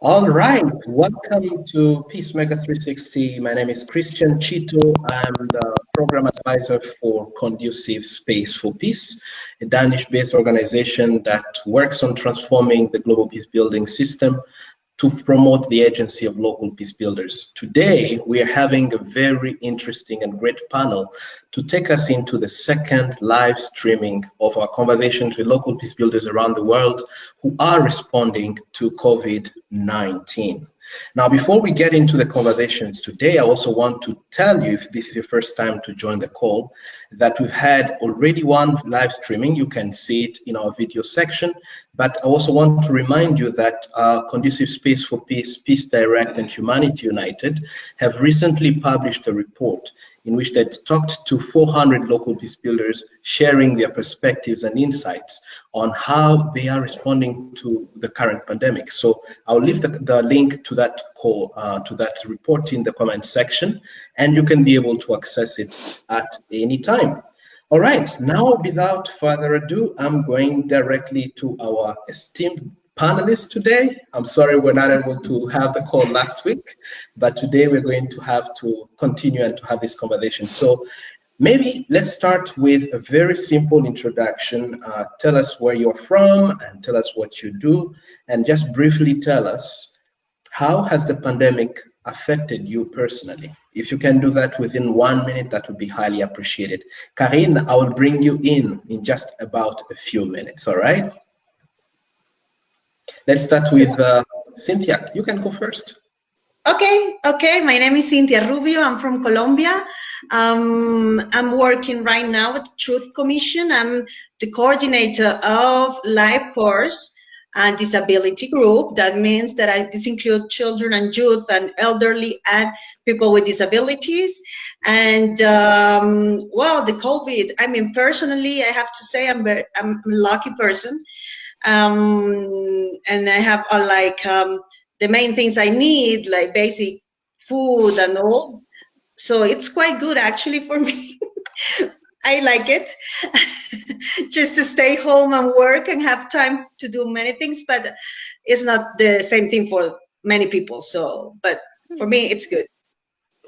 All right, welcome to Peacemaker 360. My name is Christian Cito. I'm the program advisor for Conducive Space for Peace, a Danish-based organization that works on transforming the global peace building system to promote the agency of local peace builders. Today, we are having a very interesting and great panel to take us into the second live streaming of our conversations with local peace builders around the world who are responding to COVID-19. Now, before we get into the conversations today, I also want to tell you, if this is your first time to join the call, that we've had already one live streaming. You can see it in our video section. But I also want to remind you that Conducive Space for Peace, Peace Direct, and Humanity United have recently published a report in which they talked to 400 local peace builders, sharing their perspectives and insights on how they are responding to the current pandemic. So I'll leave the link to that call, to that report in the comment section, and you can be able to access it at any time. All right, now without further ado, I'm going directly to our esteemed panelists today. I'm sorry we're not able to have the call last week, but today we're going to have to continue and to have this conversation. So maybe let's start with a very simple introduction. Tell us where you're from and tell us what you do, and just briefly tell us, how has the pandemic affected you personally? If you can do that within 1 minute, that would be highly appreciated. Carine, I will bring you in just about a few minutes, all right? Let's start with Sinthya. You can go first. Okay. My name is Sinthya Rubio. I'm from Colombia. I'm working right now at the Truth Commission. I'm the coordinator of live course and disability group. That means that this includes children and youth and elderly and people with disabilities. And well, the COVID, I mean, personally, I have to say I'm a lucky person. And I have the main things I need, like basic food and all. So it's quite good actually for me. I like it just to stay home and work and have time to do many things, but it's not the same thing for many people. So, but for me, it's good.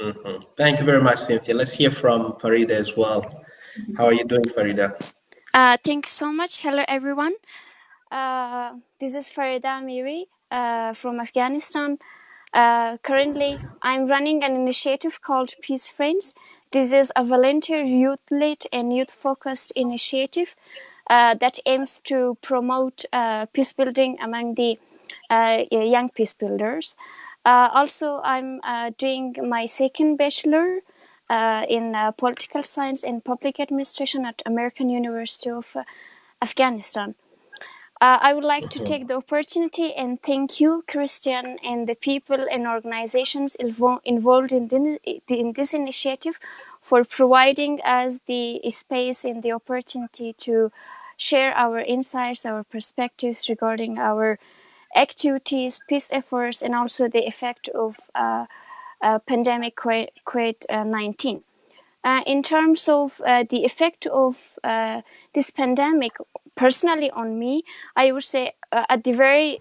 Mm-hmm. Thank you very much, Sinthya. Let's hear from Farida as well. How are you doing, Farida? Thank you so much. Hello, everyone. This is Farida Amiri from Afghanistan. Currently, I'm running an initiative called Peace Friends. This is a volunteer youth-led and youth-focused initiative that aims to promote peace building among the young peace builders. Also, I'm doing my second bachelor in political science and public administration at American University of Afghanistan. I would like to take the opportunity and thank you, Christian, and the people and organizations involved in this initiative for providing us the space and the opportunity to share our insights, our perspectives regarding our activities, peace efforts, and also the effect of pandemic COVID-19. In terms of the effect of this pandemic, personally on me, I would say at the very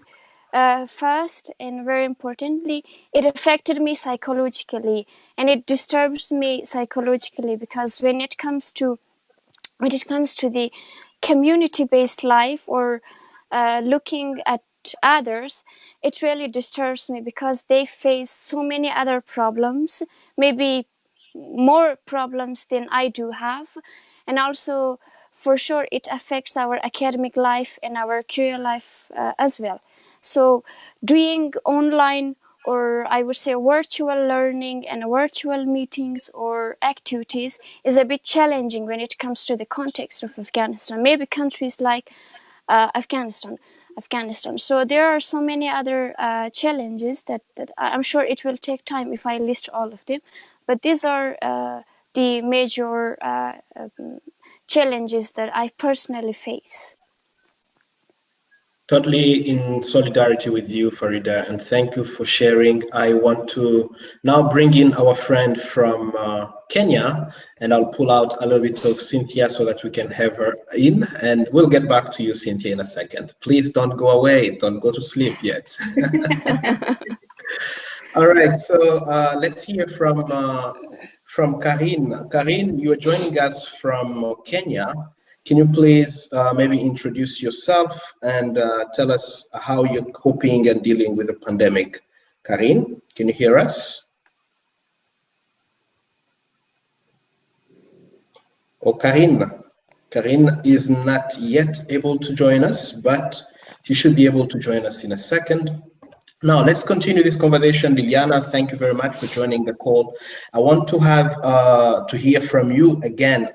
first and very importantly, it affected me psychologically, and it disturbs me psychologically because when it comes to the community-based life or looking at others, it really disturbs me because they face so many other problems, maybe more problems than I do have, and also for sure it affects our academic life and our career life as well. So doing online, or I would say virtual learning and virtual meetings or activities is a bit challenging when it comes to the context of Afghanistan, maybe countries like Afghanistan. So there are so many other challenges that I'm sure it will take time if I list all of them. But these are the major challenges that I personally face. Totally in solidarity with you, Farida, and thank you for sharing. I want to now bring in our friend from Kenya, and I'll pull out a little bit of Sinthya so that we can have her in, and we'll get back to you, Sinthya, in a second. Please don't go away. Don't go to sleep yet. All right, so let's hear from Carine. Carine, you are joining us from Kenya. Can you please maybe introduce yourself and tell us how you're coping and dealing with the pandemic? Carine, can you hear us? Oh, Carine. Carine is not yet able to join us, but she should be able to join us in a second. Now, let's continue this conversation. Liliana, thank you very much for joining the call. I want to have to hear from you again,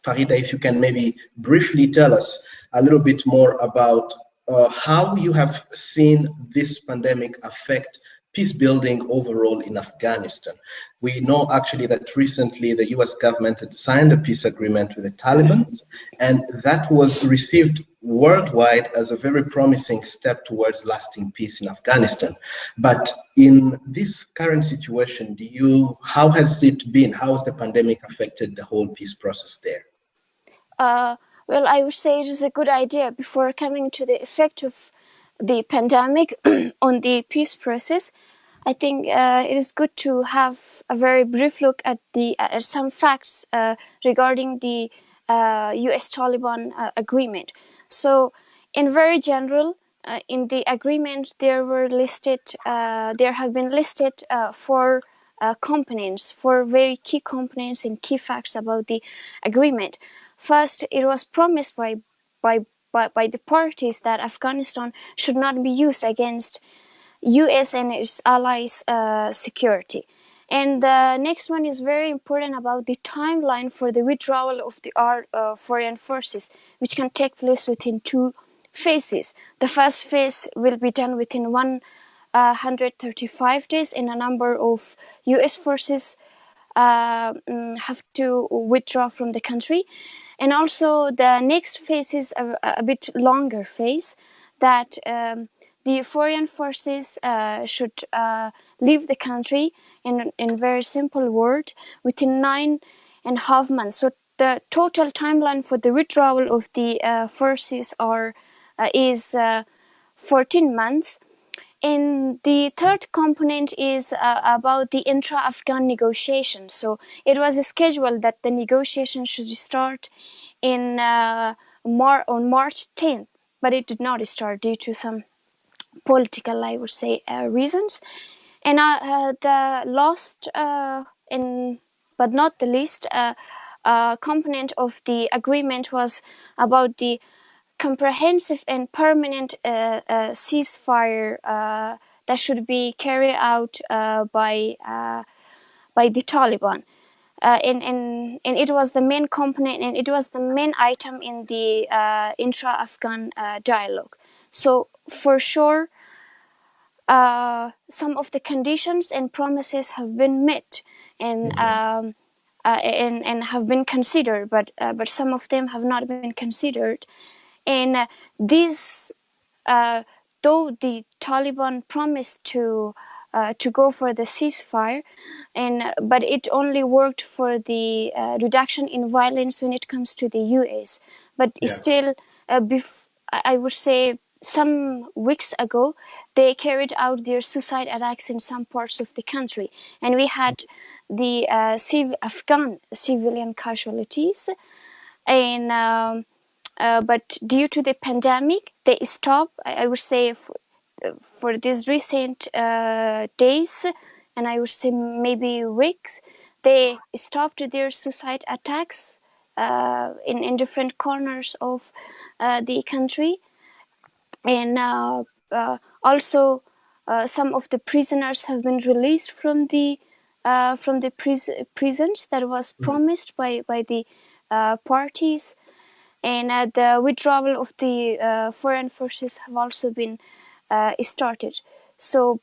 Farida, if you can maybe briefly tell us a little bit more about how you have seen this pandemic affect peace building overall in Afghanistan. We know actually that recently the US government had signed a peace agreement with the Taliban, and that was received worldwide as a very promising step towards lasting peace in Afghanistan. But in this current situation, how has it been? How has the pandemic affected the whole peace process there? Well, I would say it is a good idea before coming to the effect of the pandemic on the peace process. I think it is good to have a very brief look at some facts regarding the US Taliban agreement. So, in very general, in the agreement there have been listed four components, four very key components and key facts about the agreement. First, it was promised by the parties that Afghanistan should not be used against US and its allies' security. And the next one is very important about the timeline for the withdrawal of the foreign forces, which can take place within 2 phases. The first phase will be done within 135 days, and a number of US forces have to withdraw from the country. And also the next phase is a bit longer phase, that the foreign forces should leave the country in very simple word within 9.5 months. So the total timeline for the withdrawal of the forces is 14 months. And the third component is about the intra-Afghan negotiation. So it was scheduled that the negotiation should start on March 10th, but it did not start due to some political, I would say, reasons. And the last, but not the least, component of the agreement was about the comprehensive and permanent ceasefire that should be carried out by the Taliban. And it was the main component, and it was the main item in the intra-Afghan dialogue. So for sure, some of the conditions and promises have been met and have been considered, but some of them have not been considered. And though the Taliban promised to go for the ceasefire, but it only worked for the reduction in violence when it comes to the US. But still, I would say some weeks ago, they carried out their suicide attacks in some parts of the country, and we had the Afghan civilian casualties, and but due to the pandemic, they stopped. I would say for these recent days, and I would say maybe weeks, they stopped their suicide attacks in different corners of the country, and also some of the prisoners have been released from the prisons that was promised by the parties. And the withdrawal of the foreign forces have also been started. So,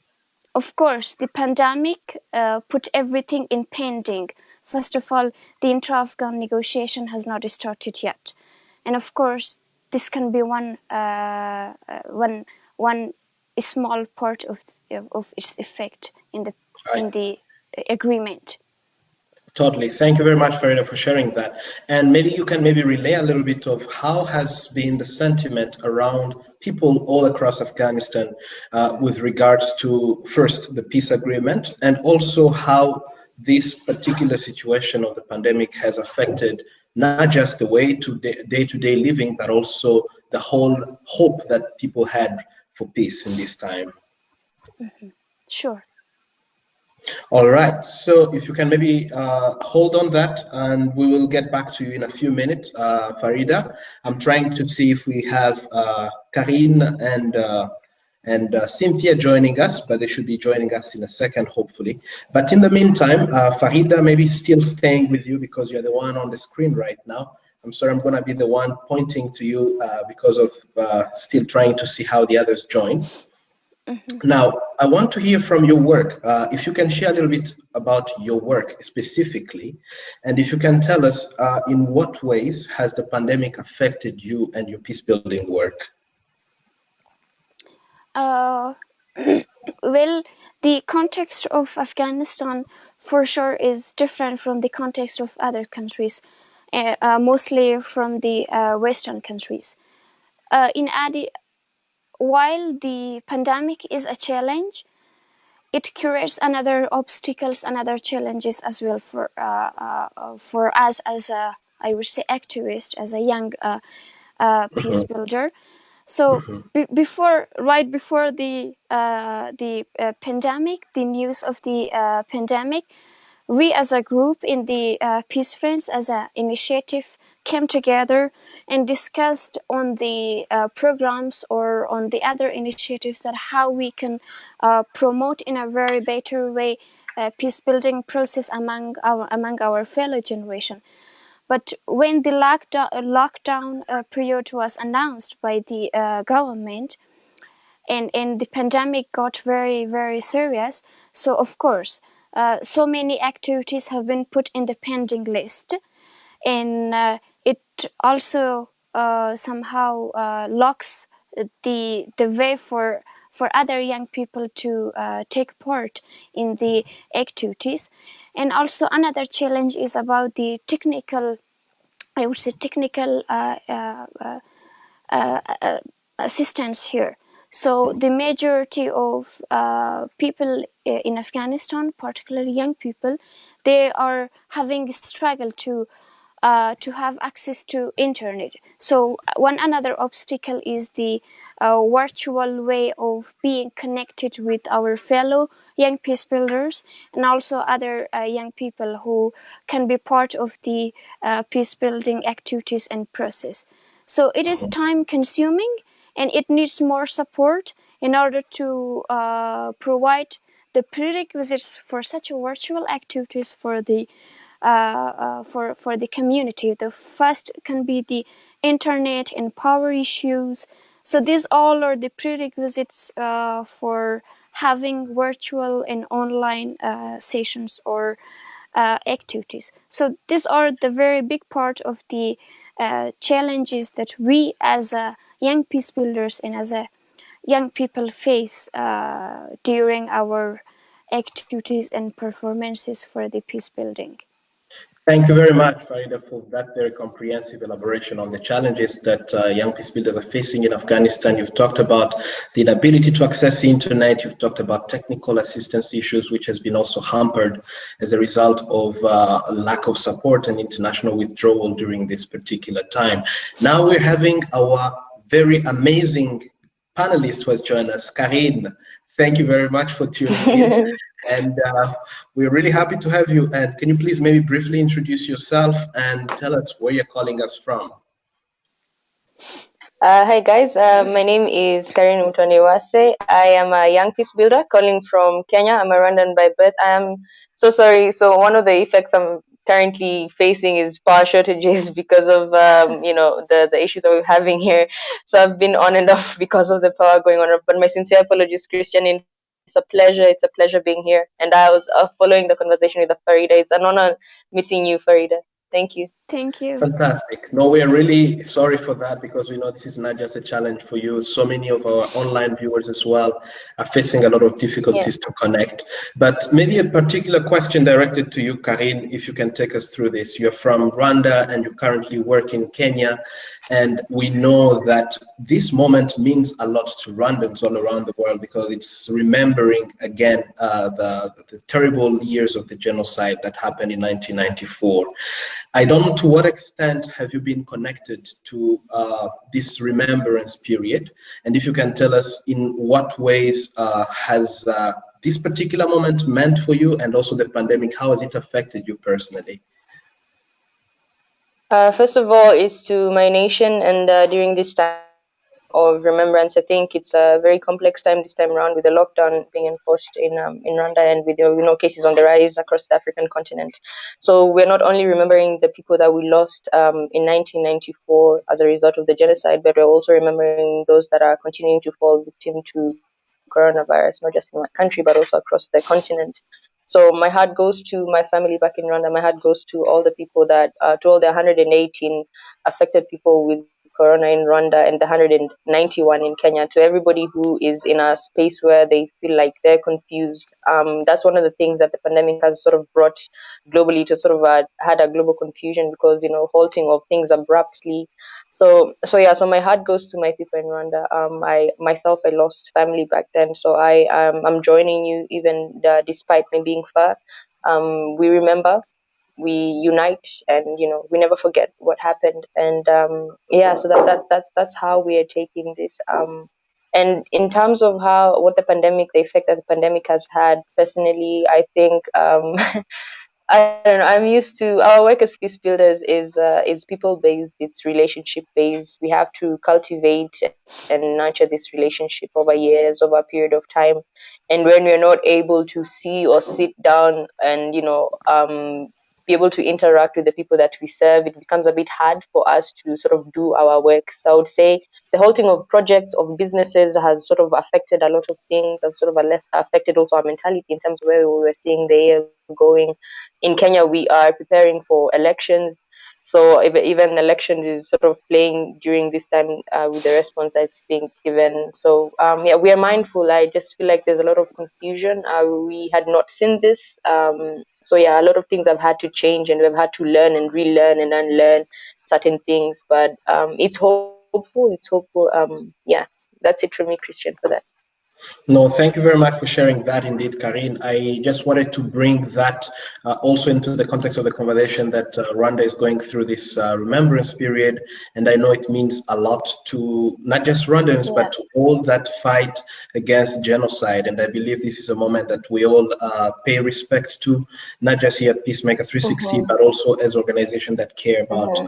of course, the pandemic put everything in pending. First of all, the intra-Afghan negotiation has not started yet. And of course, this can be one small part of its effect in the agreement. Totally. Thank you very much, Farida, for sharing that. And maybe you can relay a little bit of how has been the sentiment around people all across Afghanistan with regards to, first, the peace agreement, and also how this particular situation of the pandemic has affected not just the way to day-to-day living, but also the whole hope that people had for peace in this time. Mm-hmm. Sure. All right, so if you can maybe hold on that, and we will get back to you in a few minutes, Farida. I'm trying to see if we have Carine and Sinthya joining us, but they should be joining us in a second, hopefully. But in the meantime, Farida, maybe still staying with you because you're the one on the screen right now. I'm sorry, I'm going to be the one pointing to you because of still trying to see how the others join. Mm-hmm. Now, I want to hear from your work. If you can share a little bit about your work specifically, and if you can tell us in what ways has the pandemic affected you and your peace building work? Well, the context of Afghanistan for sure is different from the context of other countries, mostly from the Western countries. While the pandemic is a challenge, it creates another obstacles, another challenges as well for us as a, I would say, activist, as a young peace builder. So right before the pandemic, the news of the pandemic, we as a group in the Peace Friends as an initiative came together and discussed on the programs or on the other initiatives that how we can promote in a very better way peace building process among our fellow generation. But when the lockdown period was announced by the government, and the pandemic got very, very serious, so of course, so many activities have been put in the pending list, and it also somehow locks the way for other young people to take part in the activities. And also another challenge is about the technical, I would say, technical assistance here. So the majority of people in Afghanistan, particularly young people, they are having struggle to have access to internet. So one another obstacle is the virtual way of being connected with our fellow young peace builders and also other young people who can be part of the peace building activities and process. So it is time consuming, and it needs more support in order to provide the prerequisites for such a virtual activities for the community. The first can be the internet and power issues. So these all are the prerequisites for having virtual and online sessions or activities. So these are the very big part of the challenges that we as young peace builders and as a young people face during our activities and performances for the peace building. Thank you very much, Farida, for that very comprehensive elaboration on the challenges that young peace builders are facing in Afghanistan. You've talked about the inability to access the internet. You've talked about technical assistance issues, which has been also hampered as a result of lack of support and international withdrawal during this particular time. Now we're having our very amazing panelist who has joined us, Carine. Thank you very much for tuning in. And we're really happy to have you. And can you please maybe briefly introduce yourself and tell us where you're calling us from? Hi guys, my name is Carine Umutoniwase. I am a young peace builder calling from Kenya. I'm a Rwandan by birth. I am so sorry. So one of the effects I'm currently facing is power shortages because of the issues that we're having here. So I've been on and off because of the power going on. But my sincere apologies, Christian. It's a pleasure being here. And I was following the conversation with Farida. It's an honor meeting you, Farida. Thank you. Thank you. Fantastic. No, we are really sorry for that, because we know this is not just a challenge for you. So many of our online viewers as well are facing a lot of difficulties to connect. But maybe a particular question directed to you, Carine, if you can take us through this. You're from Rwanda and you currently work in Kenya. And we know that this moment means a lot to Rwandans all around the world, because it's remembering again the terrible years of the genocide that happened in 1994. I don't know to what extent have you been connected to this remembrance period, and if you can tell us in what ways has this particular moment meant for you, and also the pandemic, how has it affected you personally? First of all, it's to my nation, and during this time of remembrance, I think it's a very complex time this time around, with the lockdown being enforced in Rwanda, and with cases on the rise across the African continent. So we're not only remembering the people that we lost in 1994 as a result of the genocide, but we're also remembering those that are continuing to fall victim to coronavirus, not just in my country, but also across the continent. So my heart goes to my family back in Rwanda. My heart goes to all the people that, to all the 118 affected people with corona in Rwanda and the 191 in Kenya. To everybody who is in a space where they feel like they're confused, that's one of the things that the pandemic has sort of brought globally, to sort of had a global confusion, because halting of things abruptly. So my heart goes to my people in Rwanda. I lost family back then, so I'm joining you, even despite me being far. We remember, we unite, and we never forget what happened. And so that's how we are taking this. And in terms of the effect that the pandemic has had, personally, I think I don't know. I'm used to our work as Peacebuilders is people based. It's relationship based. We have to cultivate and nurture this relationship over years, over a period of time. And when we're not able to see or sit down and be able to interact with the people that we serve, it becomes a bit hard for us to sort of do our work. So I would say the halting of projects, of businesses, has sort of affected a lot of things, and sort of affected also our mentality in terms of where we were seeing the year going. In Kenya, we are preparing for elections. So even elections is sort of playing during this time with the response that's being given. So we are mindful. I just feel like there's a lot of confusion. We had not seen this. So a lot of things have had to change, and we've had to learn and relearn and unlearn certain things. But it's hopeful. It's hopeful. That's it from me, Christian, for that. No, thank you very much for sharing that indeed, Carine. I just wanted to bring that also into the context of the conversation that Rwanda is going through this remembrance period. And I know it means a lot to not just Rwandans, but to all that fight against genocide. And I believe this is a moment that we all pay respect to, not just here at Peacemaker 360, but also as organizations that care about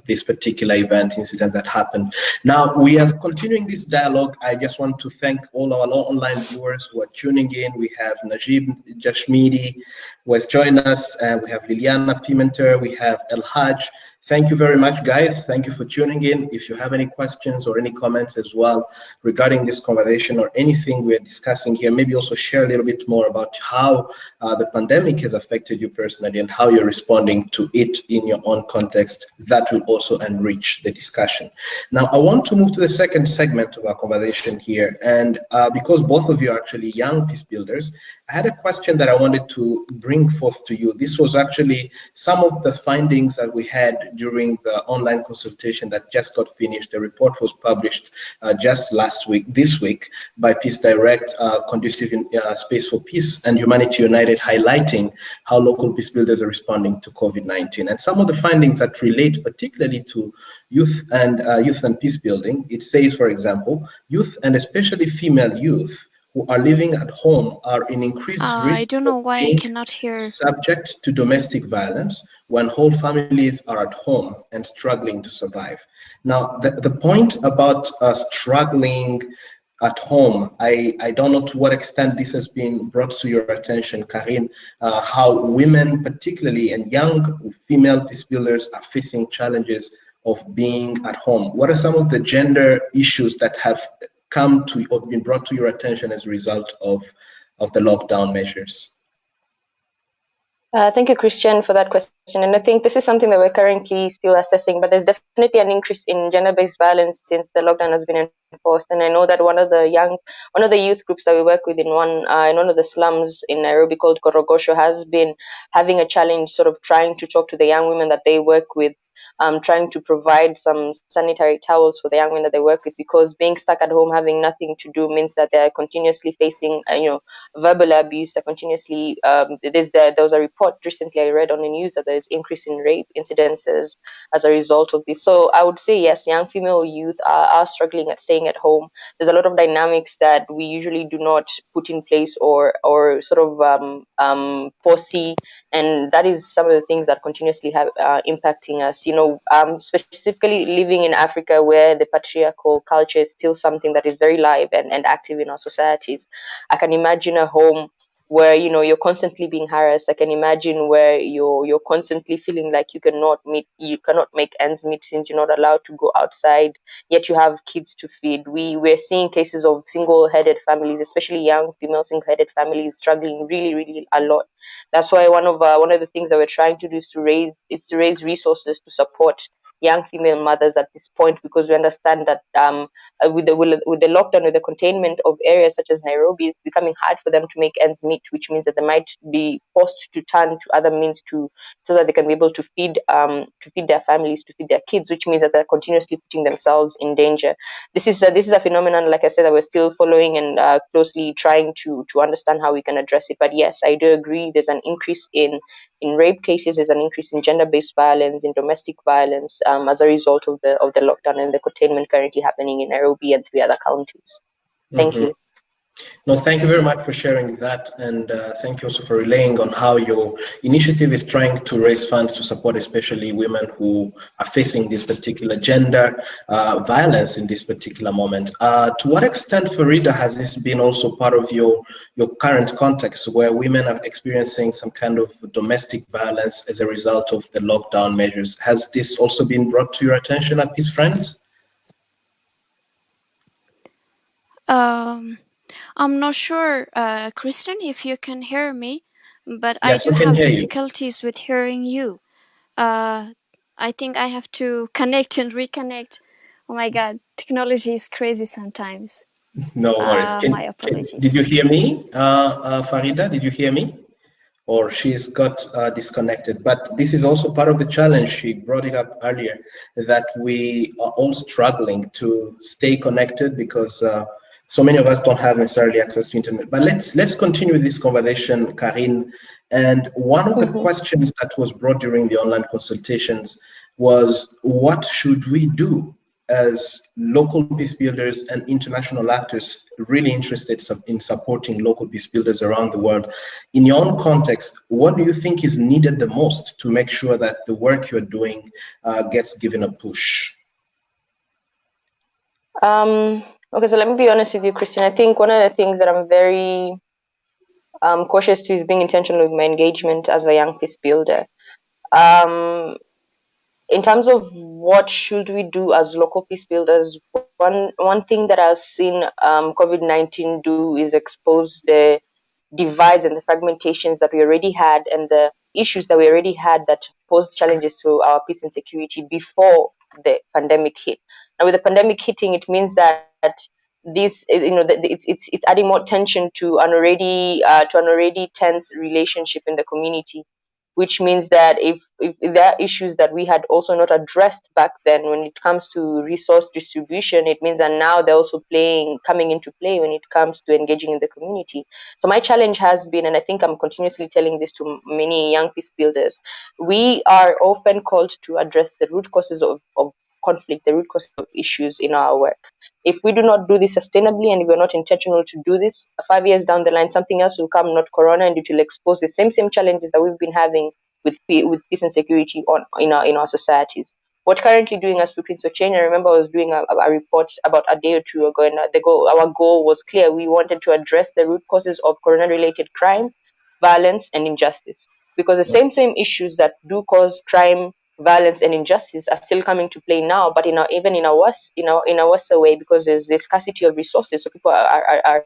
this particular incident that happened. Now, we are continuing this dialogue. I just want to thank all our online viewers who are tuning in. We have Najib Jashmidi who has joined us, and we have Liliana Pimenter, we have El Haj. Thank you very much, guys. Thank you for tuning in. If you have any questions or any comments as well regarding this conversation or anything we're discussing here, maybe also share a little bit more about how the pandemic has affected you personally and how you're responding to it in your own context. That will also enrich the discussion. Now, I want to move to the second segment of our conversation here. And because both of you are actually young peace builders, I had a question that I wanted to bring forth to you. This was actually some of the findings that we had during the online consultation that just got finished. The report was published just this week, by Peace Direct, Conducive Space for Peace and Humanity United, highlighting how local peace builders are responding to COVID-19. And some of the findings that relate particularly to youth and peace building, it says, for example, youth and especially female youth who are living at home are in increased risk I don't know why I cannot hear. Subject to domestic violence when whole families are at home and struggling to survive. Now, the point about struggling at home, I don't know to what extent this has been brought to your attention, Carine, how women particularly and young female peace builders are facing challenges of being at home. What are some of the gender issues that have come to or been brought to your attention as a result of the lockdown measures? Thank you, Christian, for that question. And I think this is something that we're currently still assessing, but there's definitely an increase in gender-based violence since the lockdown has been enforced. And I know that one of the youth groups that we work with in one of the slums in Nairobi called Korogosho has been having a challenge, sort of trying to talk to the young women that they work with, trying to provide some sanitary towels for the young women that they work with, because being stuck at home having nothing to do means that they're continuously facing verbal abuse. They're continuously there was a report recently I read on the news that there's increase in rape incidences as a result of this. So I would say yes, young female youth are struggling at staying at home. There's a lot of dynamics that we usually do not put in place or sort of foresee, and that is some of the things that continuously have impacting us. Specifically living in Africa, where the patriarchal culture is still something that is very live and active in our societies. I can imagine a home where you're constantly being harassed. I can imagine where you're constantly feeling like you cannot make ends meet since you're not allowed to go outside, yet you have kids to feed. We're seeing cases of single-headed families, especially young female single-headed families, struggling really, really a lot. That's why one of the things that we're trying to do is to raise resources to support young female mothers at this point, because we understand that with the lockdown, with the containment of areas such as Nairobi, it's becoming hard for them to make ends meet, which means that they might be forced to turn to other means so that they can be able to feed their families, to feed their kids, which means that they're continuously putting themselves in danger. This is a phenomenon, like I said, that we're still following and closely trying to understand how we can address it. But yes, I do agree. There's an increase in rape cases. There's an increase in gender-based violence, in domestic violence, as a result of the lockdown and the containment currently happening in Nairobi and 3 other counties. Thank you. No, thank you very much for sharing that, and thank you also for relaying on how your initiative is trying to raise funds to support especially women who are facing this particular gender violence in this particular moment. To what extent, Farida, has this been also part of your current context, where women are experiencing some kind of domestic violence as a result of the lockdown measures? Has this also been brought to your attention at Peace Friends? I'm not sure, Kristen, if you can hear me, but Yes, I do we can have hear you. difficulties with hearing you. I think I have to connect and reconnect. Oh my God, technology is crazy sometimes. No worries. My apologies. Did you hear me, Farida? Did you hear me? Or she's got disconnected. But this is also part of the challenge. She brought it up earlier, that we are all struggling to stay connected because so many of us don't have necessarily access to internet. But let's continue this conversation, Carine. And one of the questions that was brought during the online consultations was, what should we do as local peace builders and international actors really interested in supporting local peace builders around the world? In your own context, what do you think is needed the most to make sure that the work you're doing gets given a push? Okay, so let me be honest with you, Christian. I think one of the things that I'm very cautious to is being intentional with my engagement as a young peace builder. In terms of what should we do as local peace builders, one thing that I've seen COVID-19 do is expose the divides and the fragmentations that we already had and the issues that we already had that posed challenges to our peace and security before the pandemic hit. Now, with the pandemic hitting, it means that this, it's adding more tension to an already tense relationship in the community, which means that if there are issues that we had also not addressed back then when it comes to resource distribution, it means that now they're also coming into play when it comes to engaging in the community. So my challenge has been, and I think I'm continuously telling this to many young peace builders, we are often called to address the root causes of conflict, the root causes of issues in our work. If we do not do this sustainably and if we're not intentional to do this, 5 years down the line, something else will come, not Corona, and it will expose the same challenges that we've been having with peace and security in our societies. What currently doing as Footprints for Change, I remember I was doing a report about a day or two ago, and our goal was clear. We wanted to address the root causes of Corona-related crime, violence, and injustice, because the same issues that do cause crime, violence, and injustice are still coming to play now, but even in a worse way, because there's this scarcity of resources. So people are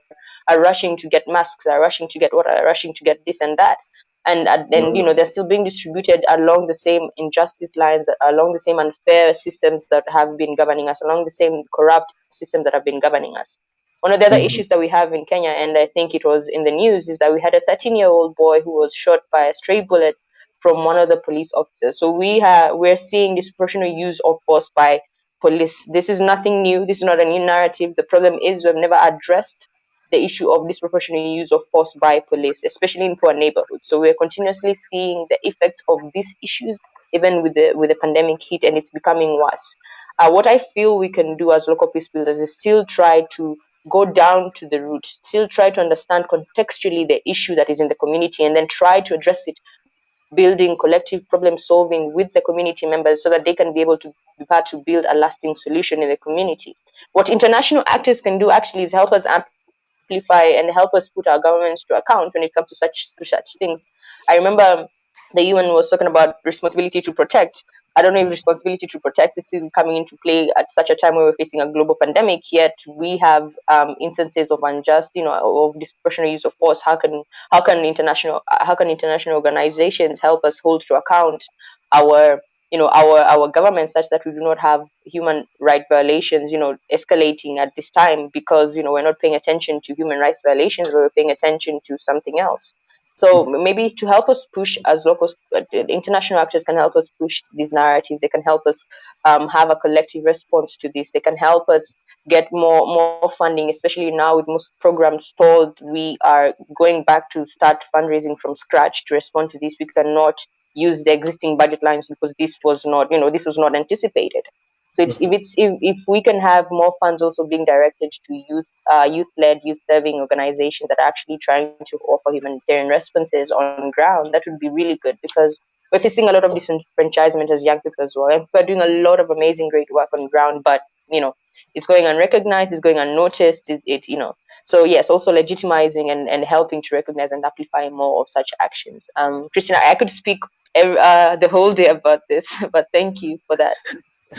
rushing to get masks, are rushing to get water, are rushing to get this and that. and they're still being distributed along the same injustice lines, along the same unfair systems that have been governing us, along the same corrupt systems that have been governing us. One of the other issues that we have in Kenya, and I think it was in the news, is that we had a 13-year-old boy who was shot by a stray bullet from one of the police officers. So we're seeing disproportionate use of force by police. This is nothing new. This is not a new narrative. The problem is we've never addressed the issue of disproportionate use of force by police, especially in poor neighborhoods. So we're continuously seeing the effects of these issues, even with the pandemic hit, and it's becoming worse. What I feel we can do as local peace builders is still try to go down to the roots, still try to understand contextually the issue that is in the community, and then try to address it, building collective problem solving with the community members so that they can be able to be part to build a lasting solution in the community. What international actors can do actually is help us amplify and help us put our governments to account when it comes to such things. I remember the UN was talking about responsibility to protect. I don't know if responsibility to protect is still coming into play at such a time where we're facing a global pandemic, yet we have instances of unjust, of disproportionate use of force. How can international organizations help us hold to account our governments such that we do not have human rights violations, escalating at this time because, we're not paying attention to human rights violations, we're paying attention to something else. So maybe to help us push as locals, international actors can help us push these narratives. They can help us have a collective response to this. They can help us get more funding, especially now with most programs stalled. We are going back to start fundraising from scratch to respond to this. We cannot use the existing budget lines because this was not anticipated. So if we can have more funds also being directed to youth-led, youth-serving organizations that are actually trying to offer humanitarian responses on ground, that would be really good because we're facing a lot of disenfranchisement as young people as well. And we're doing a lot of amazing, great work on ground, but it's going unrecognized, it's going unnoticed. So yes, also legitimizing and helping to recognize and amplify more of such actions. Christina, I could speak the whole day about this, but thank you for that.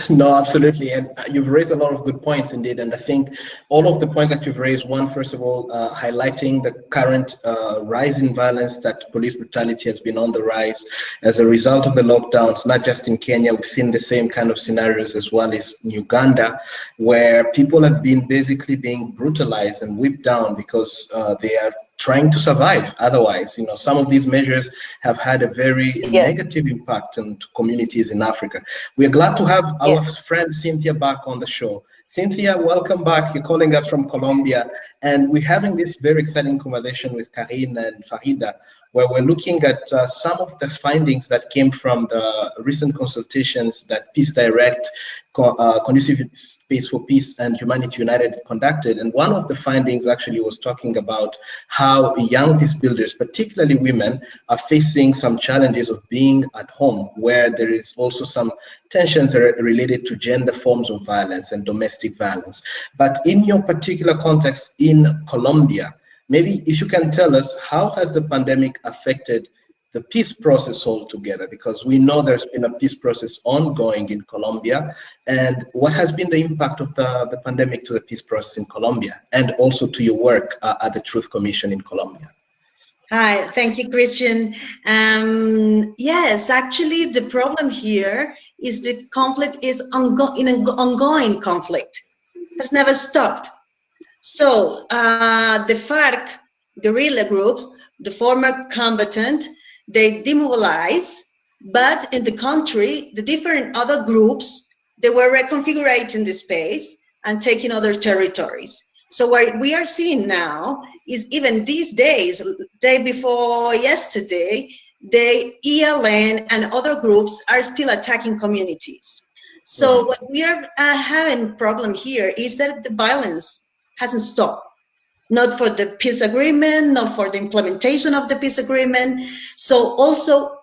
No, absolutely. And you've raised a lot of good points indeed. And I think all of the points that you've raised, one, first of all, highlighting the current rise in violence, that police brutality has been on the rise as a result of the lockdowns, not just in Kenya. We've seen the same kind of scenarios as well as in Uganda, where people have been basically being brutalized and whipped down because they are trying to survive. Otherwise, some of these measures have had a very negative impact on communities in Africa. We are glad to have our friend Sinthya back on the show. Sinthya, welcome back. You're calling us from Colombia, and we're having this very exciting conversation with Carine and Farida, where we're looking at some of the findings that came from the recent consultations that Peace Direct, Conducive Space for Peace and Humanity United conducted. And one of the findings actually was talking about how young peace builders, particularly women, are facing some challenges of being at home, where there is also some tensions related to gender forms of violence and domestic violence. But in your particular context in Colombia, maybe if you can tell us, how has the pandemic affected the peace process altogether? Because we know there's been a peace process ongoing in Colombia. And what has been the impact of the pandemic to the peace process in Colombia and also to your work at the Truth Commission in Colombia? Hi, thank you, Christian. Yes, actually, the problem here is the conflict is ongoing conflict. It has never stopped. So the FARC guerrilla group, the former combatant, they demobilize, but in the country, the different other groups, they were reconfiguring the space and taking other territories. So what we are seeing now is even these days, day before yesterday, the ELN and other groups are still attacking communities. So what we are having problem here is that the violence hasn't stopped. Not for the peace agreement, not for the implementation of the peace agreement. So also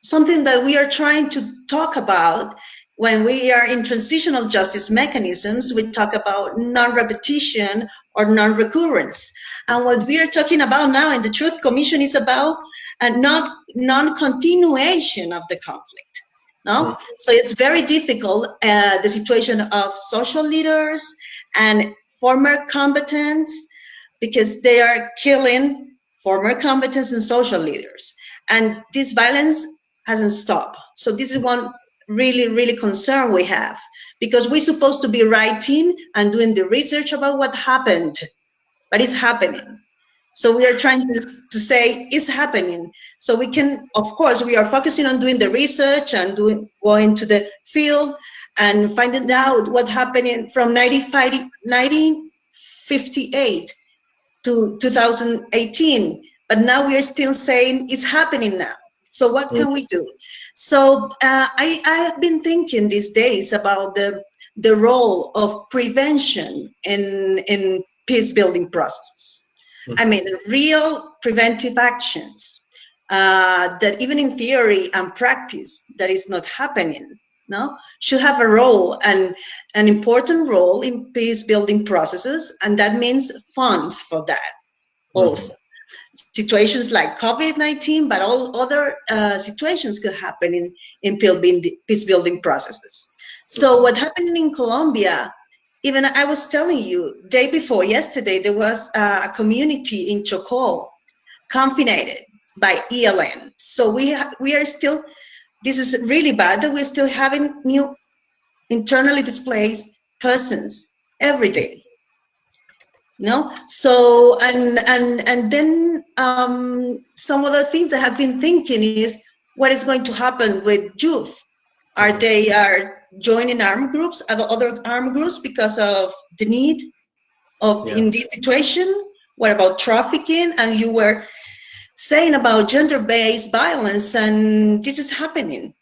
something that we are trying to talk about when we are in transitional justice mechanisms, we talk about non-repetition or non-recurrence. And what we are talking about now in the Truth Commission is about a non-continuation of the conflict. No? So it's very difficult, the situation of social leaders and former combatants, because they are killing former combatants and social leaders. and this violence hasn't stopped. So this is one really concern we have, because we're supposed to be writing and doing the research about what happened, but it's happening. So we are trying to say it's happening. So we can, of course, we are focusing on doing the research and going to the field and finding out what happened from 1958 to 2018. But now we are still saying it's happening now. So what can we do? So I have been thinking these days about the role of prevention in peace building processes. I mean, real preventive actions that even in theory and practice that is not happening, no, should have a role, and an important role in peace building processes, and that means funds for that also. Situations like COVID-19, but all other situations could happen in peace building processes. So what happened in Colombia, even I was telling you, day before yesterday, there was a community in Chocó confined by ELN. So we are still, this is really bad that we're still having new internally displaced persons every day. No, so and then some other things I have been thinking is what is going to happen with youth. Are they joining armed groups, other armed groups, because of the need of in this situation? What about trafficking? And you were saying about gender-based violence, and this is happening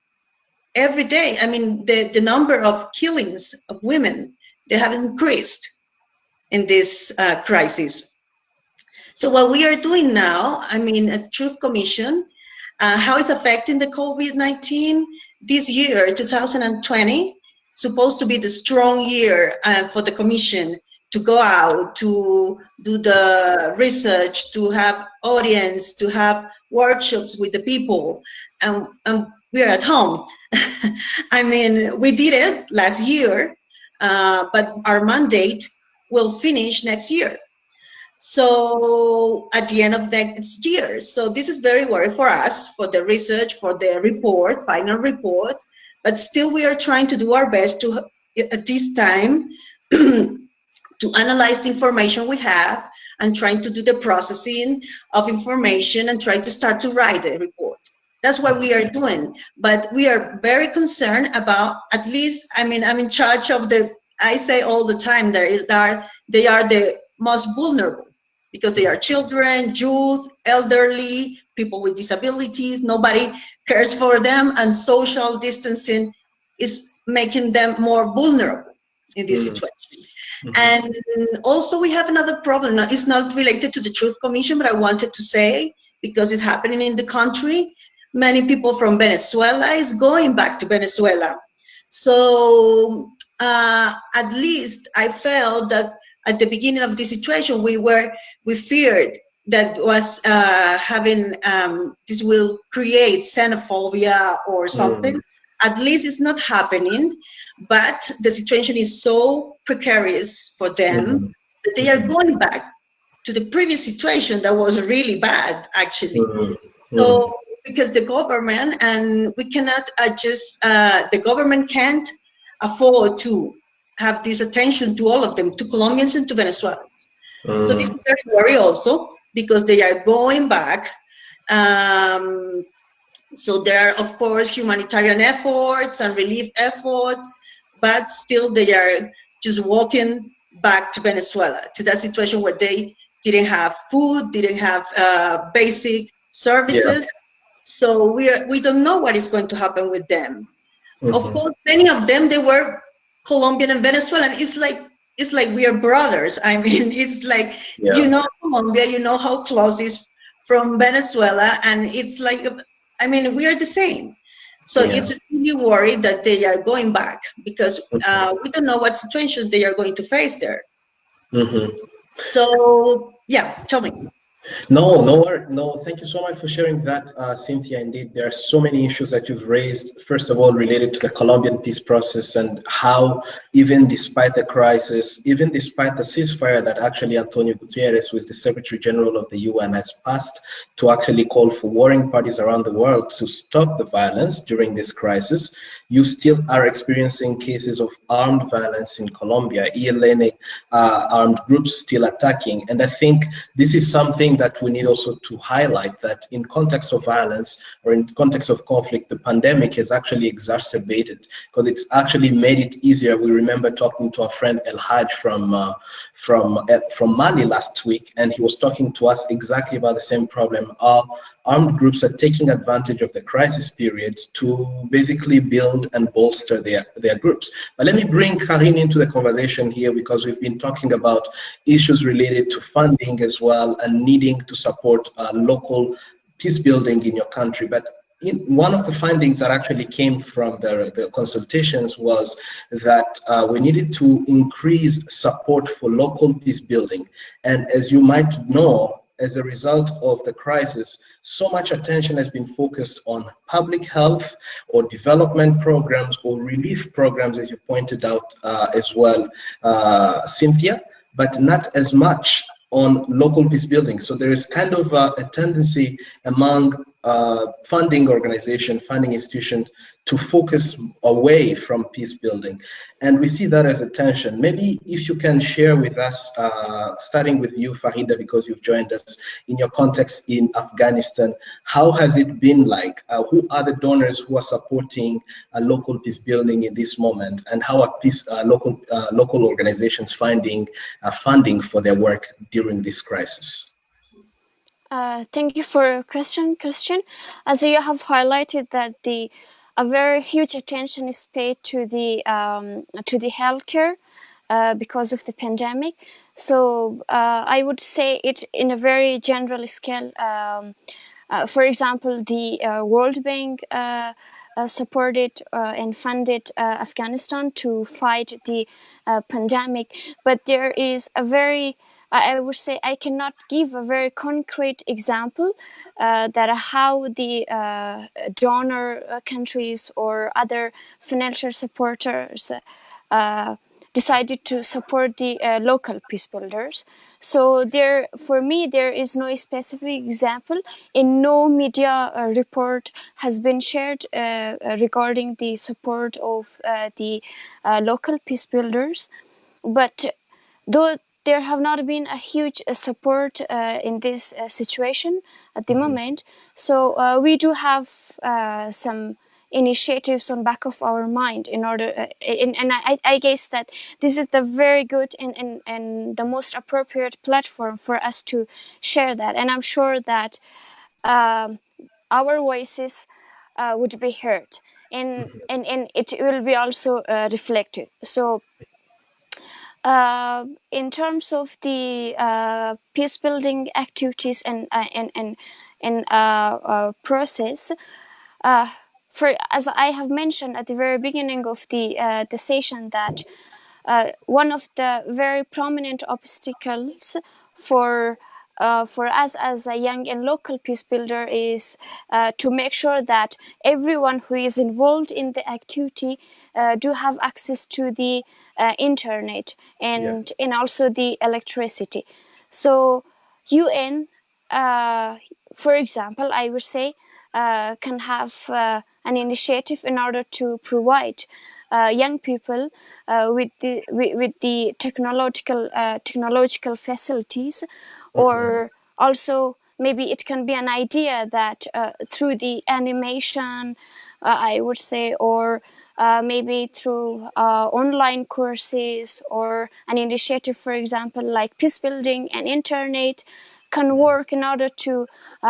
every day. I mean, the number of killings of women, they have increased in this crisis. So what we are doing now, I mean, a Truth Commission, how is affecting the COVID-19 this year, 2020, supposed to be the strong year for the Commission to go out, to do the research, to have audience, to have workshops with the people, and we are at home. I mean, we did it last year, but our mandate will finish next year. So at the end of next year. So this is very worrying for us, for the research, for the report, final report, but still we are trying to do our best to, at this time, to analyze the information we have and trying to do the processing of information and try to start to write the report. That's what we are doing. But we are very concerned about, at least, I mean, I'm in charge of the, I say all the time that they are the most vulnerable, because they are children, youth, elderly, people with disabilities. Nobody cares for them, and social distancing is making them more vulnerable in this situation. And also we have another problem. Now, it's not related to the Truth Commission, but I wanted to say, because it's happening in the country, many people from Venezuela is going back to Venezuela. So at least I felt that at the beginning of this situation, we feared that was having, this will create xenophobia or something. At least it's not happening, but the situation is so precarious for them that they are going back to the previous situation that was really bad, actually. So, because the government, and we cannot adjust, the government can't afford to have this attention to all of them, to Colombians and to Venezuelans. So this is very worrying also, because they are going back. So there are, of course, humanitarian efforts and relief efforts, but still they are just walking back to Venezuela, to that situation where they didn't have food, didn't have basic services. So we don't know what is going to happen with them. Of course, many of them, they were Colombian and Venezuelan. It's like we are brothers. I mean, it's like, you know, Colombia, you know how close it is from Venezuela, and it's like, I mean, we are the same. So it's really worried that they are going back, because we don't know what situation they are going to face there. So, yeah, tell me. No. Thank you so much for sharing that, Cynthia. Indeed, there are so many issues that you've raised. First of all, related to the Colombian peace process and how, even despite the crisis, even despite the ceasefire that actually Antonio Guterres, who is the Secretary General of the UN, has passed to actually call for warring parties around the world to stop the violence during this crisis, you still are experiencing cases of armed violence in Colombia, ELN armed groups still attacking. And I think this is something that we need also to highlight, that in context of violence or in context of conflict, the pandemic has actually exacerbated, because it's actually made it easier. We remember talking to our friend El Haj from Mali last week, and he was talking to us exactly about the same problem. Armed groups are taking advantage of the crisis period to basically build and bolster their groups. But let me bring Carine into the conversation here, because we've been talking about issues related to funding as well and needing to support local peace building in your country. But one of the findings that actually came from the consultations was that we needed to increase support for local peace building. And as you might know, as a result of the crisis, so much attention has been focused on public health or development programs or relief programs, as you pointed out as well, Cynthia, but not as much on local peace building. So there is kind of a tendency among funding organizations, funding institutions, to focus away from peace building. And we see that as a tension. Maybe if you can share with us, starting with you, Farida, because you've joined us, in your context in Afghanistan, how has it been like? Who are the donors who are supporting local peace building in this moment? And how are local organizations finding funding for their work during this crisis? Thank you for your question, Christian. As you have highlighted that a very huge attention is paid to the healthcare because of the pandemic. So I would say it in a very general scale. For example, the World Bank supported and funded Afghanistan to fight the pandemic, but there is a very I would say I cannot give a very concrete example that how the donor countries or other financial supporters decided to support the local peace builders. So for me, there is no specific example, and no media report has been shared regarding the support of the local peace builders. But though there have not been a huge support in this situation at the moment, so we do have some initiatives on back of our mind in order and I guess that this is the very good and the most appropriate platform for us to share that, and I'm sure that our voices would be heard and it will be also reflected. So in terms of the peace building activities and process, as I have mentioned at the very beginning of the session, that one of the very prominent obstacles for us as a young and local peace builder is to make sure that everyone who is involved in the activity do have access to the internet and also the electricity. So UN, for example, I would say can have an initiative in order to provide young people with the technological facilities, or also maybe it can be an idea that through the animation, I would say, or maybe through online courses or an initiative, for example, like Peacebuilding and internet, can work in order to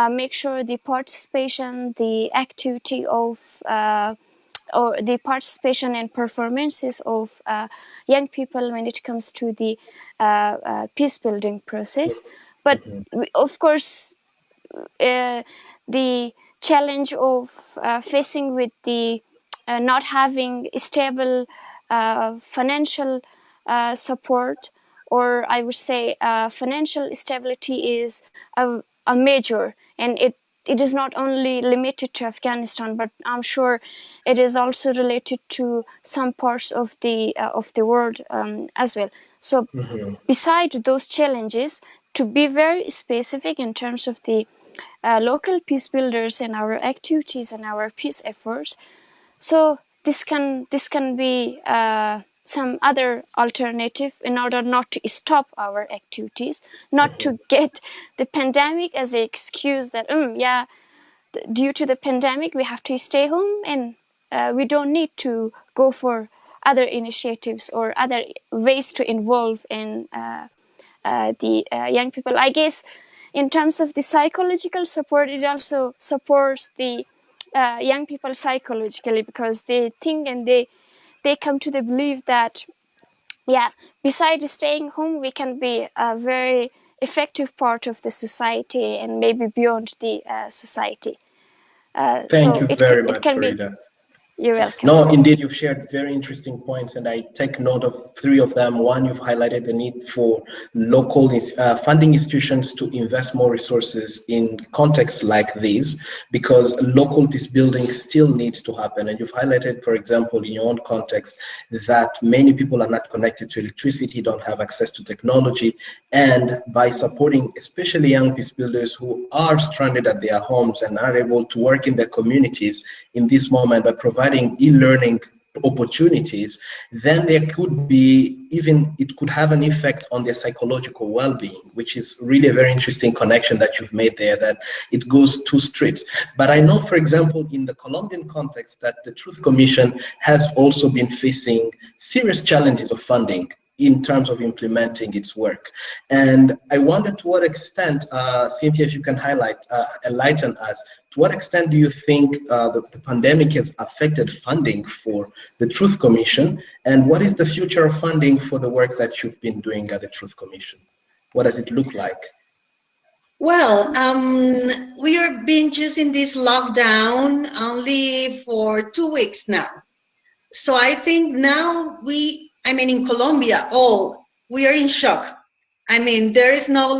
make sure the participation, the activity of or the participation and performances of young people when it comes to the peace building process. But of course, the challenge of facing with the not having stable financial support or I would say financial stability is a major, and it is not only limited to Afghanistan, but I'm sure it is also related to some parts of the world as well. So beside those challenges, to be very specific in terms of the local peace builders and our activities and our peace efforts, so this can be some other alternative in order not to stop our activities, not to get the pandemic as an excuse that due to the pandemic we have to stay home and we don't need to go for other initiatives or other ways to involve in the young people. I guess in terms of the psychological support, it also supports the young people psychologically, because they think and they come to the belief that besides staying home, we can be a very effective part of the society and maybe beyond the society. Thank you very much, Farida. You're welcome. No, indeed, you've shared very interesting points, and I take note of 3 of them. One, you've highlighted the need for local funding institutions to invest more resources in contexts like these, because local peace building still needs to happen. And you've highlighted, for example, in your own context, that many people are not connected to electricity, don't have access to technology, and by supporting especially young peace builders who are stranded at their homes and are able to work in their communities in this moment by providing e-learning opportunities, then there could be it could have an effect on their psychological well-being, which is really a very interesting connection that you've made there, that it goes 2 streets. But I know, for example, in the Colombian context, that the Truth Commission has also been facing serious challenges of funding in terms of implementing its work. And I wonder to what extent, Sinthya, if you can enlighten us, to what extent do you think that the pandemic has affected funding for the Truth Commission, and what is the future of funding for the work that you've been doing at the Truth Commission? What does it look like? Well, we have been just in this lockdown only for 2 weeks now. So I think now in Colombia, we are in shock. I mean, there is no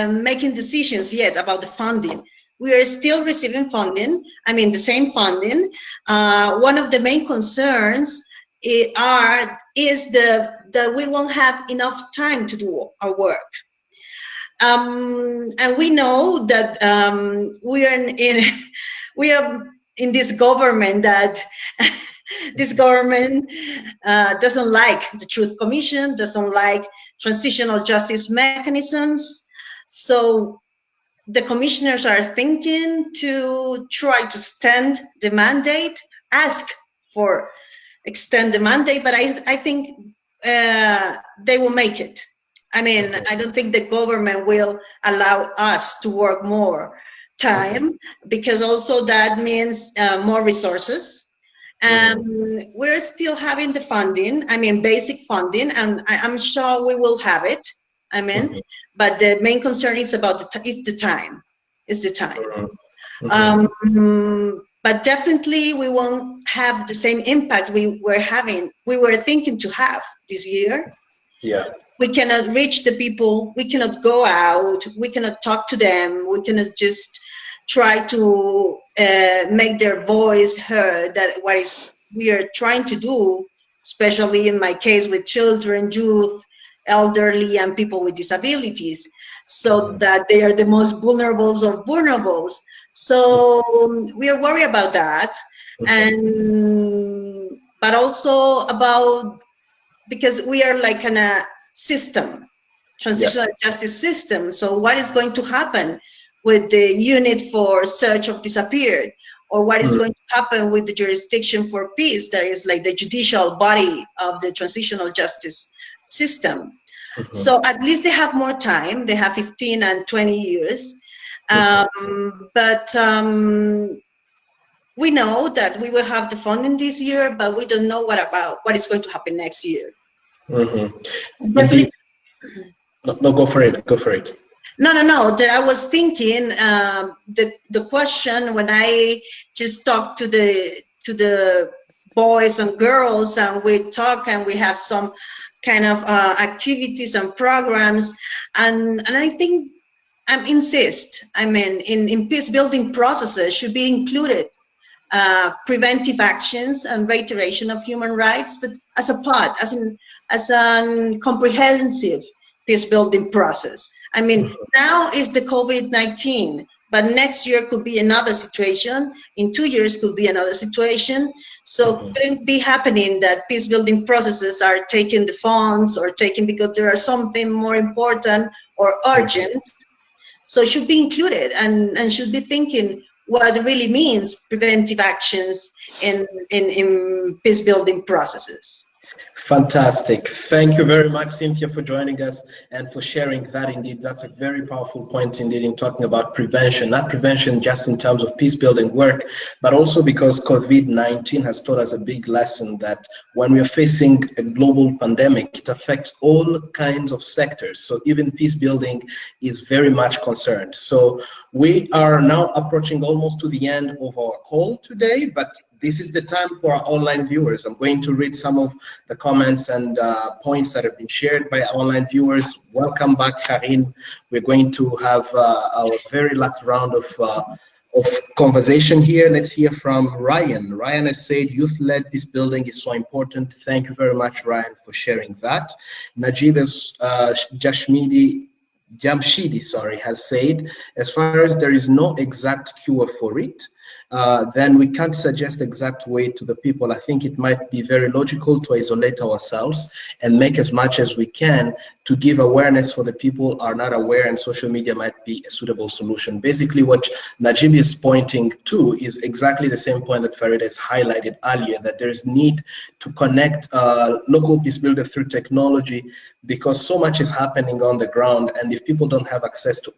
making decisions yet about the funding. We are still receiving funding. The same funding. One of the main concerns is that we won't have enough time to do our work. And we know that we are in this government that this government doesn't like the Truth Commission, doesn't like transitional justice mechanisms. So the commissioners are thinking to try to extend the mandate, ask for extend the mandate, but I think they will make it. I don't think the government will allow us to work more time, because also that means more resources. We're still having the funding, basic funding, and I'm sure we will have it. But the main concern is about the time. But definitely we won't have the same impact we were thinking to have this year. Yeah. We cannot reach the people, we cannot go out, we cannot talk to them, we cannot just try to make their voice heard, that we are trying to do, especially in my case with children, youth, elderly, and people with disabilities, so that they are the most vulnerable of vulnerables. So we are worried about that, but also about, because we are like in a system, transitional justice system. So what is going to happen with the unit for search of disappeared, or what is going to happen with the jurisdiction for peace, that is like the judicial body of the transitional justice system? So at least they have more time, they have 15 and 20 years. But we know that we will have the funding this year, but we don't know what is going to happen next year. Indeed. No, go for it. No. That I was thinking the question when I just talked to the boys and girls, and we talk and we have some kind of activities and programs, and I think I insist. I mean, in peace building processes should be included preventive actions and reiteration of human rights, but as a part, as a comprehensive peace building process. I mean, now is the COVID-19, but next year could be another situation. In 2 years could be another situation. So couldn't be happening that peace building processes are taking the funds or taking because there are something more important or urgent. So it should be included and should be thinking what it really means preventive actions in peace building processes. Fantastic. Thank you very much, Sinthya, for joining us and for sharing that. Indeed, that's a very powerful point indeed in talking about prevention, not prevention just in terms of peace building work, but also because COVID-19 has taught us a big lesson that when we are facing a global pandemic, it affects all kinds of sectors. So even peace building is very much concerned. So we are now approaching almost to the end of our call today, but this is the time for our online viewers. I'm going to read some of the comments and points that have been shared by our online viewers. Welcome back, Carine. We're going to have our very last round of conversation here. Let's hear from Ryan. Ryan has said youth-led peace building is so important. Thank you very much, Ryan, for sharing that. Najib Jamshidi, has said, as far as there is no exact cure for it, then we can't suggest exact way to the people. I think it might be very logical to isolate ourselves and make as much as we can to give awareness for the people are not aware, and social media might be a suitable solution. Basically, what Najib is pointing to is exactly the same point that Farida has highlighted earlier, that there is need to connect local peace builders through technology, because so much is happening on the ground, and if people don't have access to,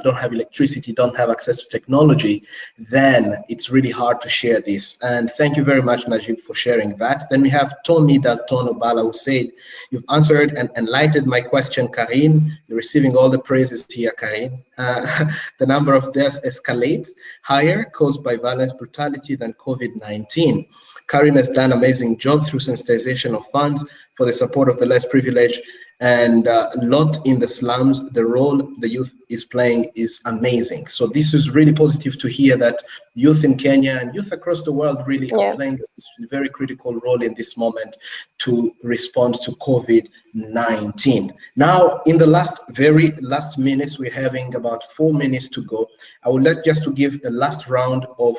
don't have electricity, don't have access to technology, then it's really hard to share this. And thank you very much, Najib, for sharing that. Then we have Tony Dalton Obala, who said, you've answered and enlightened my question, Carine. You're receiving all the praises here, Carine. The number of deaths escalates higher, caused by violence, brutality than COVID-19. Carine has done an amazing job through sensitization of funds for the support of the less privileged, and a lot in the slums. The role the youth is playing is amazing. So this is really positive to hear that youth in Kenya and youth across the world really are playing a very critical role in this moment to respond to COVID-19. Now, in the very last minutes, we're having about 4 minutes to go. I would like just to give a last round of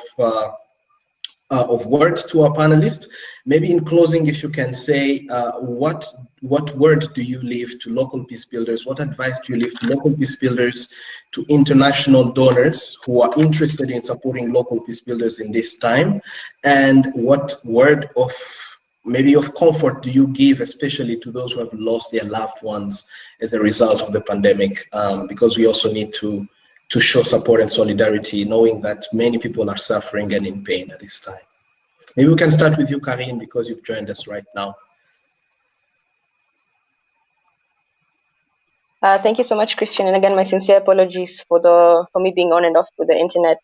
words to our panelists. Maybe in closing, if you can say what word do you leave to local peace builders? What advice do you leave to local peace builders, to international donors who are interested in supporting local peace builders in this time? And what word of maybe of comfort do you give, especially to those who have lost their loved ones as a result of the pandemic? Because we also need to show support and solidarity, knowing that many people are suffering and in pain at this time. Maybe we can start with you, Carine, because you've joined us right now. Thank you so much, Christian. And again, my sincere apologies for me being on and off with the internet.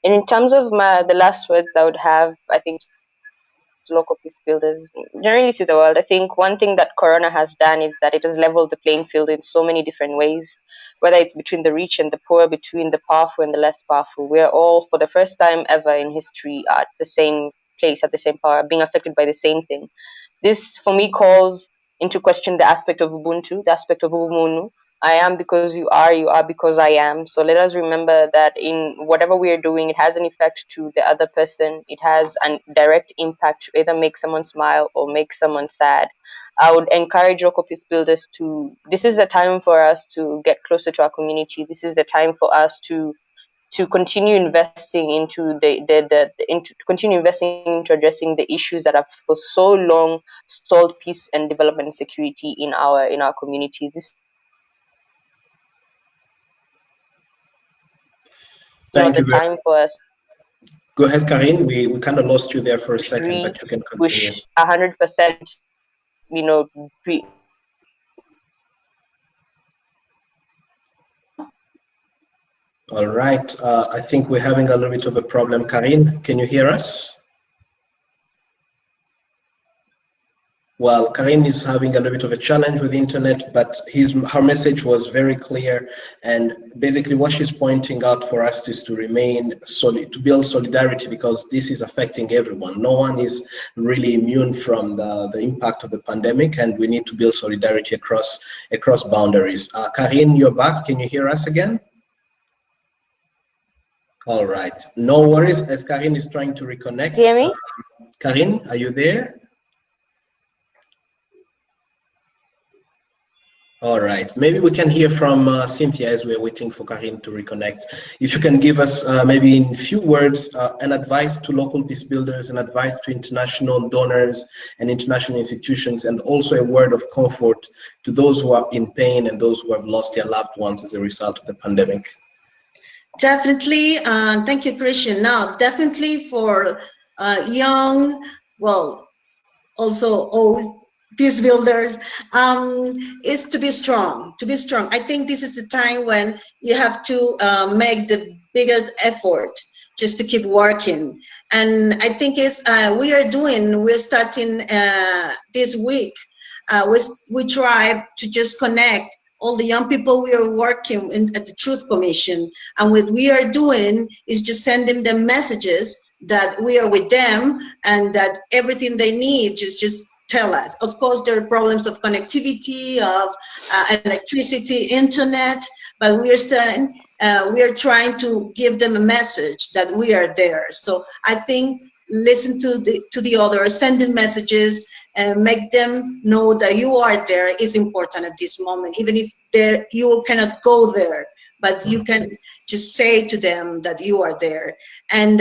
And in terms of the last words that I would have, I think, to local peace builders, generally to the world, I think one thing that Corona has done is that it has leveled the playing field in so many different ways, whether it's between the rich and the poor, between the powerful and the less powerful. We are all, for the first time ever in history, at the same place, at the same power, being affected by the same thing. This, for me, calls into question the aspect of Ubuntu, the aspect of Ubumunu. I am because you are because I am. So let us remember that in whatever we are doing, it has an effect to the other person. It has a direct impact to either make someone smile or make someone sad. I would encourage local peace builders this is the time for us to get closer to our community. This is the time for us to continue investing into continue investing into addressing the issues that have for so long stalled peace and development and security in our communities. This Thank you. Time for us. Go ahead, Carine. We kind of lost you there for a second, but you can continue. Push 100%. All right. I think we're having a little bit of a problem. Carine, can you hear us? Well, Carine is having a little bit of a challenge with the internet, but her message was very clear. And basically what she's pointing out for us is to remain solid, to build solidarity, because this is affecting everyone. No one is really immune from the impact of the pandemic, and we need to build solidarity across boundaries. Carine, you're back. Can you hear us again? All right. No worries, as Carine is trying to reconnect. Do you hear me? Carine, are you there? All right, maybe we can hear from Sinthya as we're waiting for Carine to reconnect. If you can give us maybe in few words an advice to local peace builders, an advice to international donors and international institutions, and also a word of comfort to those who are in pain and those who have lost their loved ones as a result of the pandemic. Definitely, thank you, Christian. Now, definitely for young, well, also old peace builders, is to be strong, I think this is the time when you have to make the biggest effort just to keep working. And I think we're starting this week, we try to just connect all the young people we are working at the Truth Commission. And what we are doing is just sending them messages that we are with them and that everything they need, just tell us. Of course, there are problems of connectivity, of electricity, internet, but we are trying to give them a message that we are there. So I think listen to the others, send them messages, and make them know that you are there is important at this moment, even if you cannot go there, but you can just say to them that you are there. And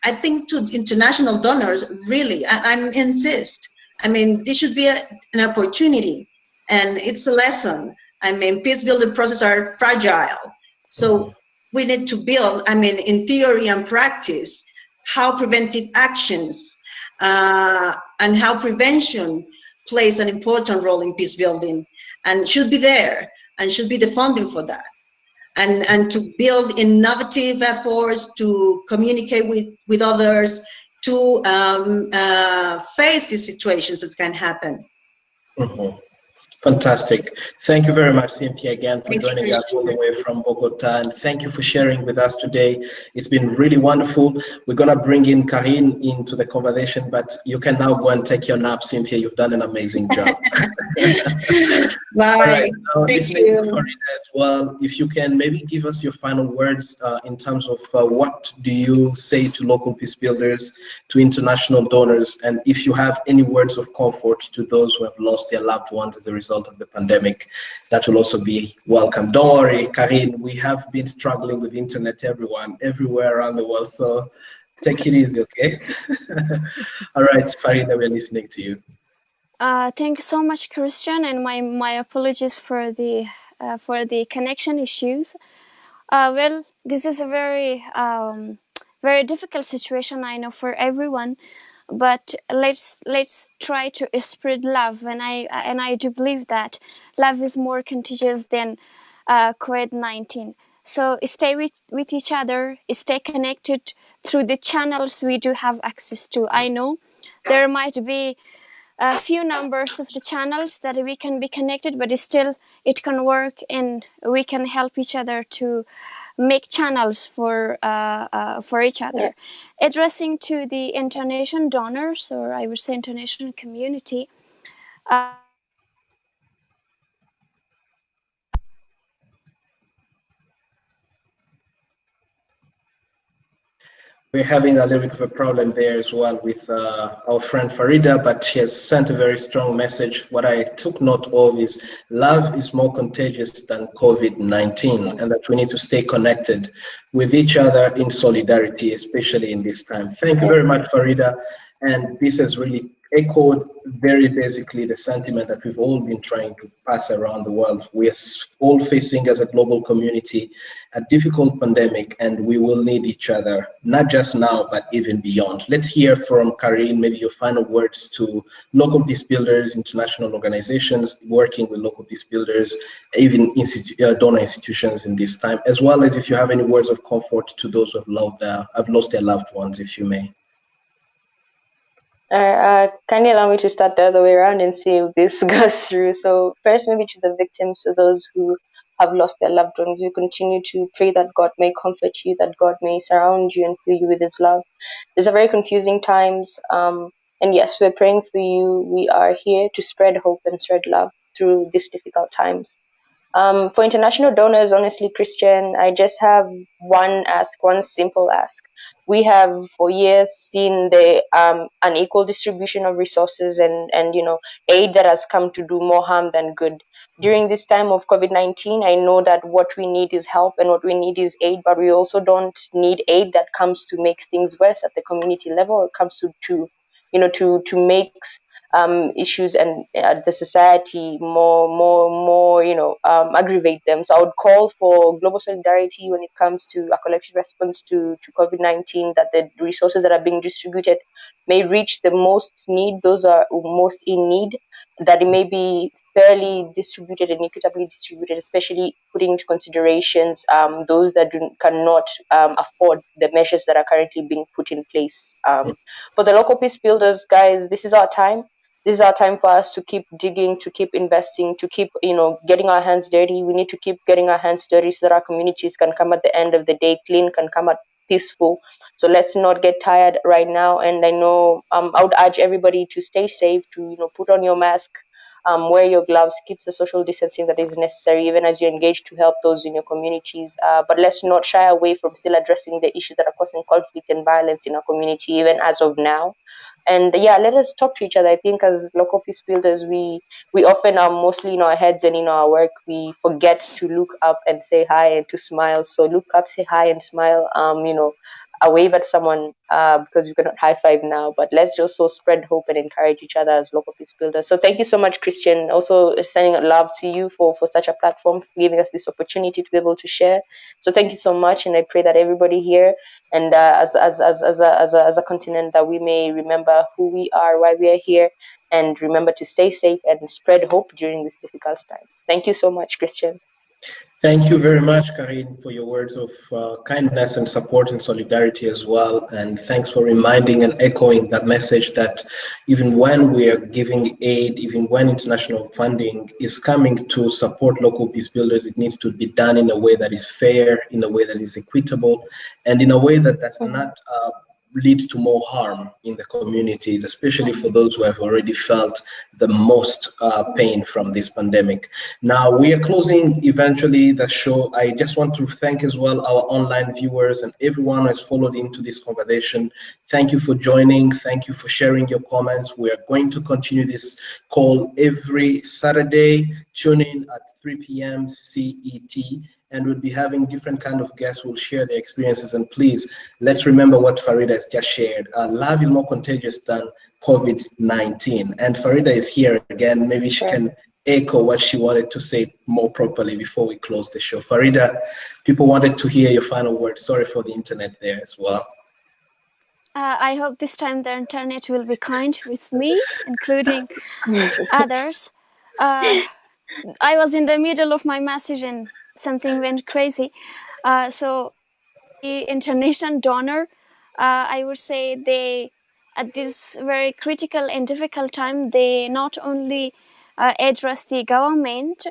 I think to international donors, really, I insist. I mean, this should be an opportunity, and it's a lesson. I mean, peace building processes are fragile. So we need to build, I mean, in theory and practice, how preventive actions and how prevention plays an important role in peace building, and should be there, and should be the funding for that. And to build innovative efforts to communicate with others, to face these situations that can happen. Mm-hmm. Fantastic. Thank you very much, Sinthya, again for joining us all the way from Bogota, and thank you for sharing with us today. It's been really wonderful. We're going to bring in Carine into the conversation, but you can now go and take your nap, Sinthya. You've done an amazing job. Bye. All right. Thank you. Farida as well, if you can maybe give us your final words in terms of what do you say to local peace builders, to international donors, and if you have any words of comfort to those who have lost their loved ones as a result of the pandemic, that will also be welcome. Don't worry, Carine, we have been struggling with internet everywhere around the world, so take it easy, okay? All right, Farida, we're listening to you. Thank you so much, Christian, and my apologies for the connection issues. Well, this is a very very difficult situation, I know, for everyone. But let's try to spread love, and I do believe that love is more contagious than COVID-19. So stay with each other, stay connected through the channels we do have access to. I know there might be a few numbers of the channels that we can be connected, but still it can work, and we can help each other to make channels for each other. Addressing to the international donors, or I would say international community, we're having a little bit of a problem there as well with our friend Farida, but she has sent a very strong message. What I took note of is love is more contagious than COVID-19, and that we need to stay connected with each other in solidarity, especially in this time. Thank you very much, Farida. And this has really echoed very basically the sentiment that we've all been trying to pass around the world. We are all facing as a global community a difficult pandemic, and we will need each other, not just now, but even beyond. Let's hear from Carine, maybe your final words to local peace builders, international organizations working with local peace builders, even donor institutions in this time, as well as if you have any words of comfort to those who have lost their loved ones, if you may. Kindly allow me to start the other way around and see if this goes through. So first, maybe to the victims, to those who have lost their loved ones, we continue to pray that God may comfort you, that God may surround you and fill you with His love. These are very confusing times, and yes, we're praying for you. We are here to spread hope and spread love through these difficult times. For international donors, honestly, Christian, I just have one simple ask. We have for years seen the unequal distribution of resources and aid that has come to do more harm than good. During this time of COVID-19, I know that what we need is help and what we need is aid, but we also don't need aid that comes to make things worse at the community level. It comes to make issues and the society more aggravate them. So I would call for global solidarity when it comes to a collective response to COVID-19, that the resources that are being distributed may reach the most need, those are most in need, that it may be fairly distributed and equitably distributed, especially putting into considerations those that cannot afford the measures that are currently being put in place. For the local peace builders, guys, this is our time. This is our time for us to keep digging, to keep investing, to keep, getting our hands dirty. We need to keep getting our hands dirty so that our communities can come at the end of the day clean, can come out peaceful. So let's not get tired right now. And I know I would urge everybody to stay safe, to, put on your mask, wear your gloves, keep the social distancing that is necessary, even as you engage to help those in your communities. But let's not shy away from still addressing the issues that are causing conflict and violence in our community, even as of now. And yeah, let us talk to each other. I think as local peace builders, we often are mostly in our heads and in our work. We forget to look up and say hi and to smile. So look up, say hi and smile. I wave at someone because you cannot high five now, but let's just so spread hope and encourage each other as local peace builders. So thank you so much, Christian. Also sending love to you for such a platform, for giving us this opportunity to be able to share. So thank you so much, and I pray that everybody here and as a continent, that we may remember who we are, why we are here, and remember to stay safe and spread hope during these difficult times. Thank you so much, Christian. Thank you very much, Carine, for your words of kindness and support and solidarity as well. And thanks for reminding and echoing that message that even when we are giving aid, even when international funding is coming to support local peace builders, it needs to be done in a way that is fair, in a way that is equitable, and in a way that does not lead to more harm in the communities, especially for those who have already felt the most pain from this pandemic. Now, we are closing eventually the show. I just want to thank as well our online viewers and everyone who has followed into this conversation. Thank you for joining. Thank you for sharing your comments. We are going to continue this call every Saturday. Tune in at 3 p.m. CET. And we'll be having different kind of guests who will share their experiences. And please, let's remember what Farida has just shared. Love is more contagious than COVID-19. And Farida is here again. Maybe she can echo what she wanted to say more properly before we close the show. Farida, people wanted to hear your final words. Sorry for the internet there as well. I hope this time the internet will be kind with me, including others. I was in the middle of my message and something went crazy. So the international donor, I would say they, at this very critical and difficult time, they not only address the government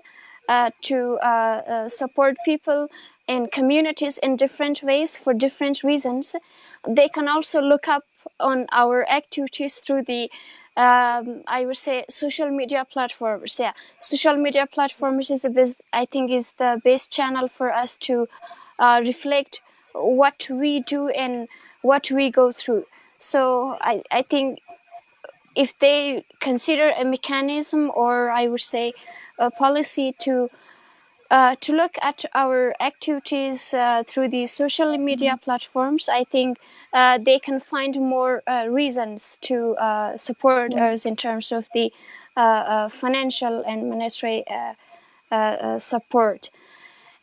to support people and communities in different ways for different reasons. They can also look up on our activities through the I would say social media platforms. Yeah, social media platforms is I think is the best channel for us to reflect what we do and what we go through. So I think if they consider a mechanism, or I would say a policy to look at our activities through the social media platforms, I think they can find more reasons to support us in terms of the financial and monetary support.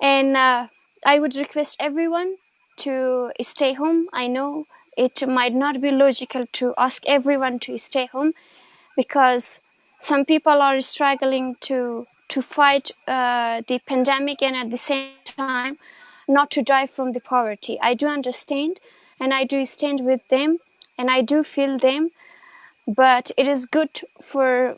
And I would request everyone to stay home. I know it might not be logical to ask everyone to stay home, because some people are struggling to fight the pandemic and at the same time not to die from the poverty. I do understand and I do stand with them and I do feel them, but it is good for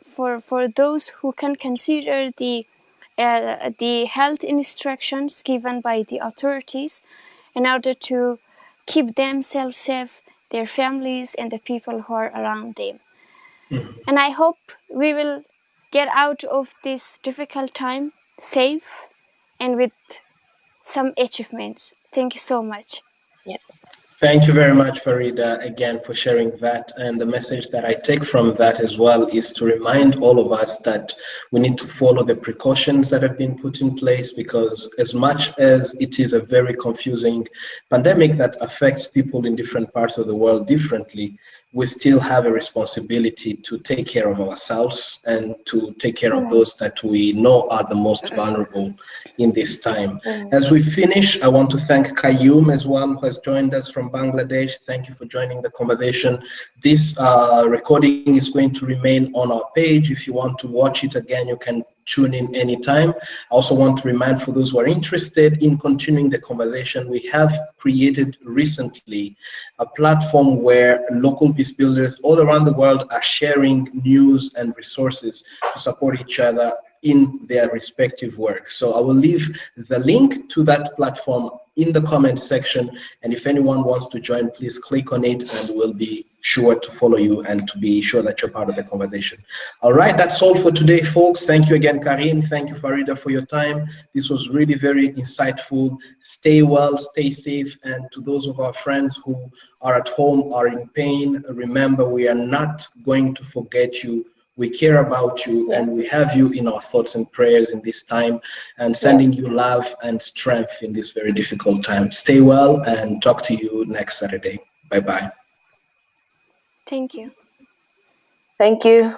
those who can consider the health instructions given by the authorities in order to keep themselves safe, their families, and the people who are around them. And I hope we will get out of this difficult time safe and with some achievements. Thank you so much. Yeah. Thank you very much, Farida, again for sharing that. And the message that I take from that as well is to remind all of us that we need to follow the precautions that have been put in place, because as much as it is a very confusing pandemic that affects people in different parts of the world differently, we still have a responsibility to take care of ourselves and to take care of those that we know are the most vulnerable in this time. As we finish, I want to thank Kayum as well, who has joined us from Bangladesh. Thank you for joining the conversation. This recording is going to remain on our page. If you want to watch it again, you can tune in anytime. I also want to remind, for those who are interested in continuing the conversation, we have created recently a platform where local peace builders all around the world are sharing news and resources to support each other in their respective work. So I will leave the link to that platform in the comment section, and if anyone wants to join, please click on it and we'll be sure to follow you and to be sure that you're part of the conversation. All right, that's all for today, folks. Thank you again, Carine. Thank you, Farida, for your time. This was really very insightful. Stay well, stay safe, and to those of our friends who are at home, are in pain, remember, we are not going to forget you. We care about you, and we have you in our thoughts and prayers in this time, and sending you love and strength in this very difficult time. Stay well, and talk to you next Saturday. Bye-bye. Thank you. Thank you.